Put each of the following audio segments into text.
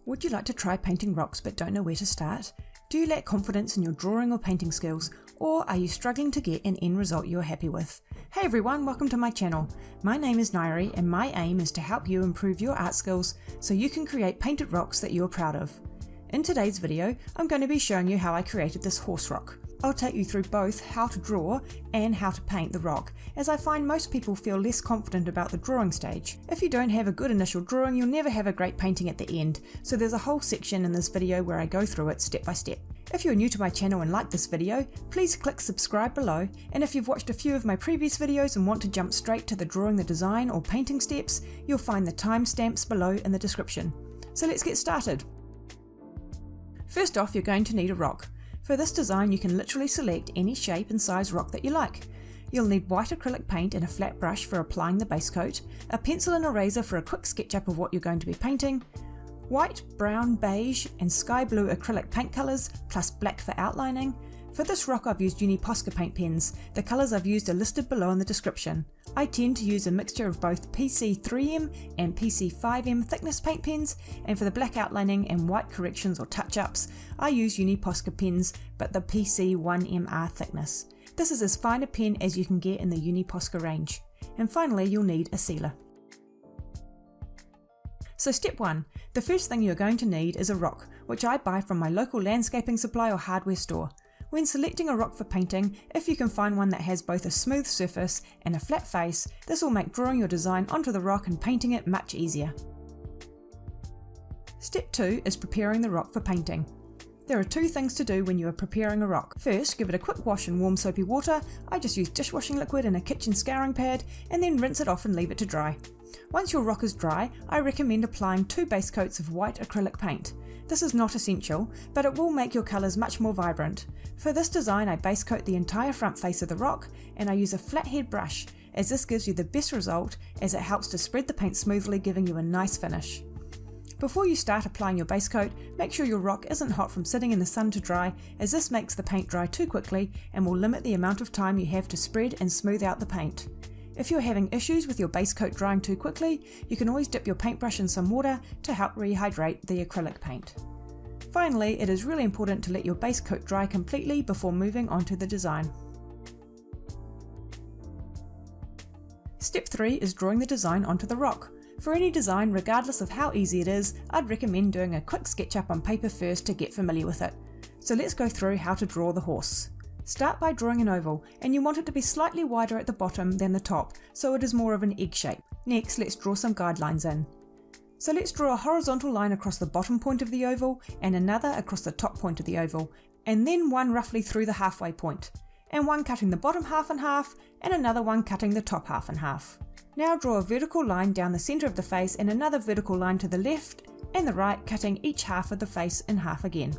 Would you like to try painting rocks but don't know where to start? Do you lack confidence in your drawing or painting skills? Or are you struggling to get an end result you're happy with? Hey everyone, welcome to my channel. My name is Nairi and my aim is to help you improve your art skills so you can create painted rocks that you're proud of. In today's video, I'm going to be showing you how I created this horse rock. I'll take you through both how to draw and how to paint the rock, as I find most people feel less confident about the drawing stage. If you don't have a good initial drawing, you'll never have a great painting at the end, so there's a whole section in this video where I go through it step by step. If you're new to my channel and like this video, please click subscribe below, and if you've watched a few of my previous videos and want to jump straight to the drawing the design or painting steps, you'll find the timestamps below in the description. So let's get started. First off, you're going to need a rock. For this design, you can literally select any shape and size rock that you like. You'll need white acrylic paint and a flat brush for applying the base coat, a pencil and eraser for a quick SketchUp of what you're going to be painting, white, brown, beige and sky blue acrylic paint colours, plus black for outlining. For this rock I've used Uni Posca paint pens. The colours I've used are listed below in the description. I tend to use a mixture of both PC3M and PC5M thickness paint pens, and for the black outlining and white corrections or touch-ups, I use Uni Posca pens but the PC1MR thickness. This is as fine a pen as you can get in the Uni Posca range. And finally, you'll need a sealer. So step 1, the first thing you're going to need is a rock, which I buy from my local landscaping supply or hardware store. When selecting a rock for painting, if you can find one that has both a smooth surface and a flat face, this will make drawing your design onto the rock and painting it much easier. Step 2 is preparing the rock for painting. There are two things to do when you are preparing a rock. First, give it a quick wash in warm soapy water. I just use dishwashing liquid and a kitchen scouring pad, and then rinse it off and leave it to dry. Once your rock is dry, I recommend applying 2 base coats of white acrylic paint. This is not essential, but it will make your colours much more vibrant. For this design, I base coat the entire front face of the rock, and I use a flathead brush, as this gives you the best result as it helps to spread the paint smoothly, giving you a nice finish. Before you start applying your base coat, make sure your rock isn't hot from sitting in the sun to dry, as this makes the paint dry too quickly and will limit the amount of time you have to spread and smooth out the paint. If you're having issues with your base coat drying too quickly, you can always dip your paintbrush in some water to help rehydrate the acrylic paint. Finally, it is really important to let your base coat dry completely before moving on to the design. Step 3 is drawing the design onto the rock. For any design, regardless of how easy it is, I'd recommend doing a quick SketchUp on paper first to get familiar with it. So let's go through how to draw the horse. Start by drawing an oval, and you want it to be slightly wider at the bottom than the top, so it is more of an egg shape. Next, let's draw some guidelines in. So let's draw a horizontal line across the bottom point of the oval, and another across the top point of the oval, and then one roughly through the halfway point, and one cutting the bottom half in half, and another one cutting the top half in half. Now draw a vertical line down the centre of the face and another vertical line to the left and the right, cutting each half of the face in half again.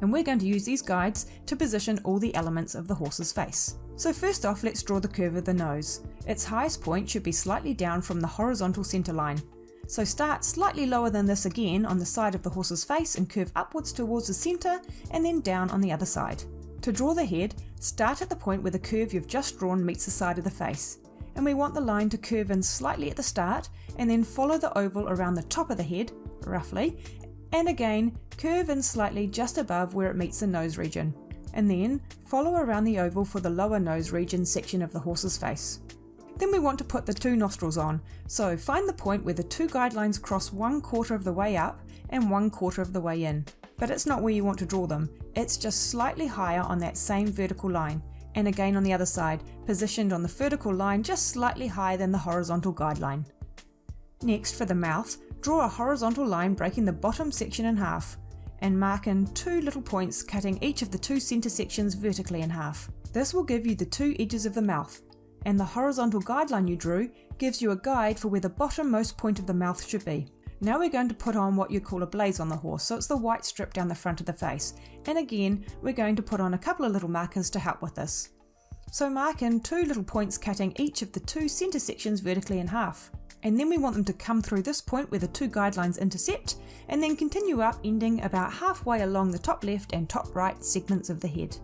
And we're going to use these guides to position all the elements of the horse's face. So first off, let's draw the curve of the nose. Its highest point should be slightly down from the horizontal centre line. So start slightly lower than this again on the side of the horse's face and curve upwards towards the centre and then down on the other side. To draw the head, start at the point where the curve you've just drawn meets the side of the face. And we want the line to curve in slightly at the start and then follow the oval around the top of the head, roughly, and again curve in slightly just above where it meets the nose region, and then follow around the oval for the lower nose region section of the horse's face. Then we want to put the 2 nostrils on, so find the point where the 2 guidelines cross 1/4 of the way up and 1/4 of the way in. But it's not where you want to draw them, it's just slightly higher on that same vertical line, and again on the other side, positioned on the vertical line just slightly higher than the horizontal guideline. Next, for the mouth, draw a horizontal line breaking the bottom section in half, and mark in 2 little points cutting each of the 2 centre sections vertically in half. This will give you the 2 edges of the mouth, and the horizontal guideline you drew gives you a guide for where the bottommost point of the mouth should be. Now we're going to put on what you call a blaze on the horse, so it's the white strip down the front of the face, and again we're going to put on a couple of little markers to help with this. So mark in 2 little points cutting each of the 2 centre sections vertically in half, and then we want them to come through this point where the 2 guidelines intercept, and then continue up, ending about halfway along the top left and top right segments of the head.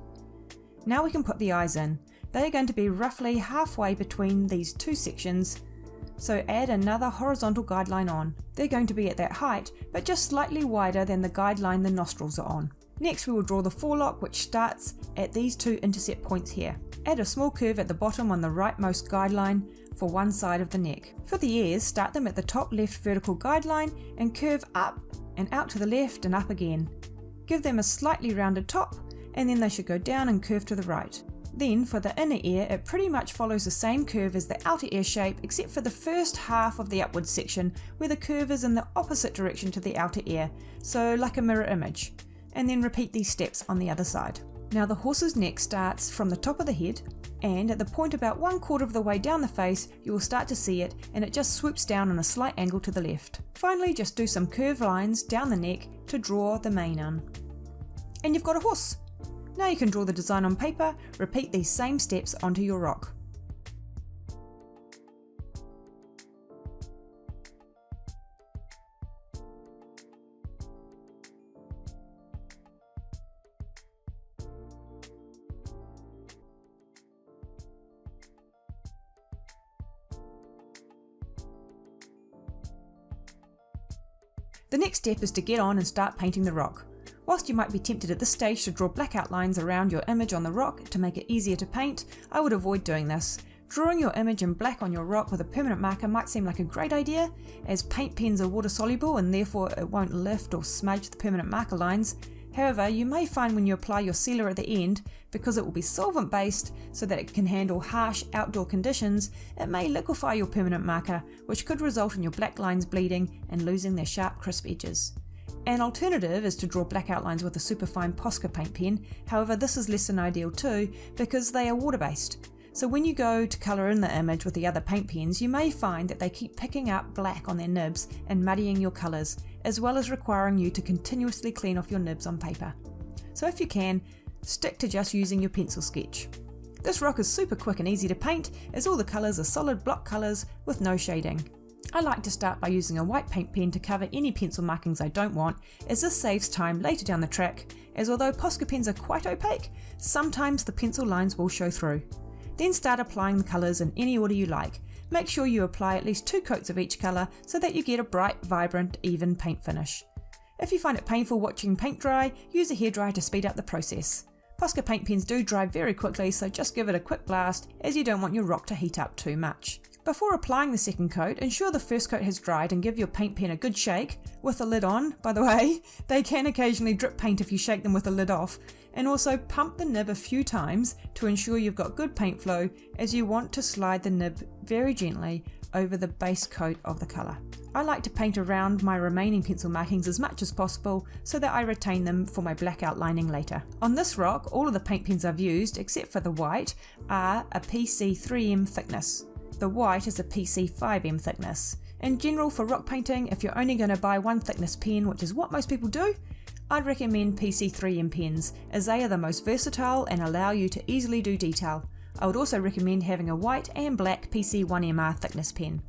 Now we can put the eyes in. They are going to be roughly halfway between these 2 sections, so add another horizontal guideline on. They're going to be at that height, but just slightly wider than the guideline the nostrils are on. Next we will draw the forelock, which starts at these two intercept points here. Add a small curve at the bottom on the rightmost guideline for one side of the neck. For the ears, start them at the top left vertical guideline and curve up and out to the left and up again. Give them a slightly rounded top, and then they should go down and curve to the right. Then for the inner ear, it pretty much follows the same curve as the outer ear shape, except for the first half of the upwards section where the curve is in the opposite direction to the outer ear, so like a mirror image. And then repeat these steps on the other side. Now the horse's neck starts from the top of the head, and at the point about 1/4 of the way down the face you will start to see it, and it just swoops down on a slight angle to the left. Finally, just do some curved lines down the neck to draw the mane on. And you've got a horse! Now you can draw the design on paper, repeat these same steps onto your rock. The next step is to get on and start painting the rock. Whilst you might be tempted at this stage to draw black outlines around your image on the rock to make it easier to paint, I would avoid doing this. Drawing your image in black on your rock with a permanent marker might seem like a great idea, as paint pens are water soluble and therefore it won't lift or smudge the permanent marker lines. However, you may find when you apply your sealer at the end, because it will be solvent based so that it can handle harsh outdoor conditions, it may liquefy your permanent marker, which could result in your black lines bleeding and losing their sharp crisp edges. An alternative is to draw black outlines with a superfine Posca paint pen. However, this is less than ideal too, because they are water based. So when you go to colour in the image with the other paint pens, you may find that they keep picking up black on their nibs and muddying your colours, as well as requiring you to continuously clean off your nibs on paper. So if you can, stick to just using your pencil sketch. This rock is super quick and easy to paint, as all the colours are solid block colours with no shading. I like to start by using a white paint pen to cover any pencil markings I don't want, as this saves time later down the track, as although Posca pens are quite opaque, sometimes the pencil lines will show through. Then start applying the colours in any order you like. Make sure you apply at least 2 coats of each colour so that you get a bright, vibrant, even paint finish. If you find it painful watching paint dry, use a hairdryer to speed up the process. Posca paint pens do dry very quickly, so just give it a quick blast, as you don't want your rock to heat up too much. Before applying the second coat, ensure the first coat has dried and give your paint pen a good shake, with the lid on, by the way. They can occasionally drip paint if you shake them with the lid off, and also pump the nib a few times to ensure you've got good paint flow, as you want to slide the nib very gently over the base coat of the colour. I like to paint around my remaining pencil markings as much as possible so that I retain them for my black outlining later. On this rock, all of the paint pens I've used, except for the white, are a PC3M thickness. The white is a PC5M thickness. In general, for rock painting, if you're only going to buy one thickness pen, which is what most people do, I'd recommend PC3M pens, as they are the most versatile and allow you to easily do detail. I would also recommend having a white and black PC1MR thickness pen.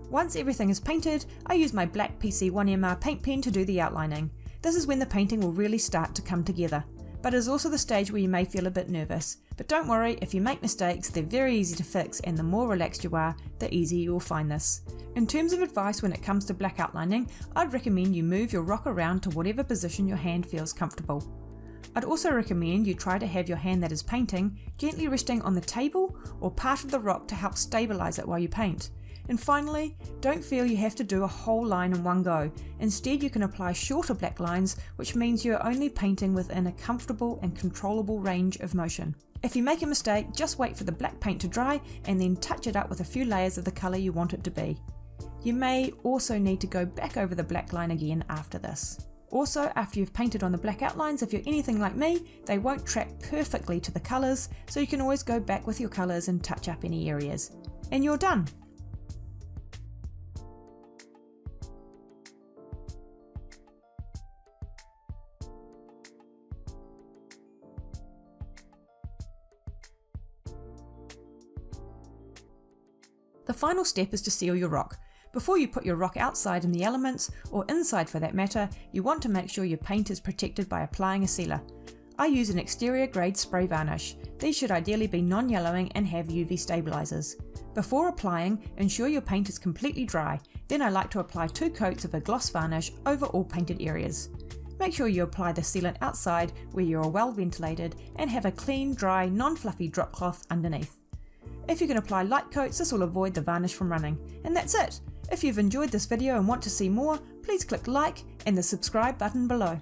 Once everything is painted, I use my black PC1MR paint pen to do the outlining. This is when the painting will really start to come together, but it is also the stage where you may feel a bit nervous. But don't worry, if you make mistakes, they're very easy to fix, and the more relaxed you are, the easier you will find this. In terms of advice when it comes to black outlining, I'd recommend you move your rock around to whatever position your hand feels comfortable. I'd also recommend you try to have your hand that is painting gently resting on the table or part of the rock to help stabilise it while you paint. And finally, don't feel you have to do a whole line in one go. Instead, you can apply shorter black lines, which means you're only painting within a comfortable and controllable range of motion. If you make a mistake, just wait for the black paint to dry and then touch it up with a few layers of the colour you want it to be. You may also need to go back over the black line again after this. Also, after you've painted on the black outlines, if you're anything like me, they won't track perfectly to the colours, so you can always go back with your colours and touch up any areas. And you're done! The final step is to seal your rock. Before you put your rock outside in the elements, or inside for that matter, you want to make sure your paint is protected by applying a sealer. I use an exterior grade spray varnish. These should ideally be non-yellowing and have UV stabilisers. Before applying, ensure your paint is completely dry, then I like to apply 2 coats of a gloss varnish over all painted areas. Make sure you apply the sealant outside where you are well ventilated and have a clean, dry, non-fluffy drop cloth underneath. If you can apply light coats, this will avoid the varnish from running. And that's it! If you've enjoyed this video and want to see more, please click like and the subscribe button below.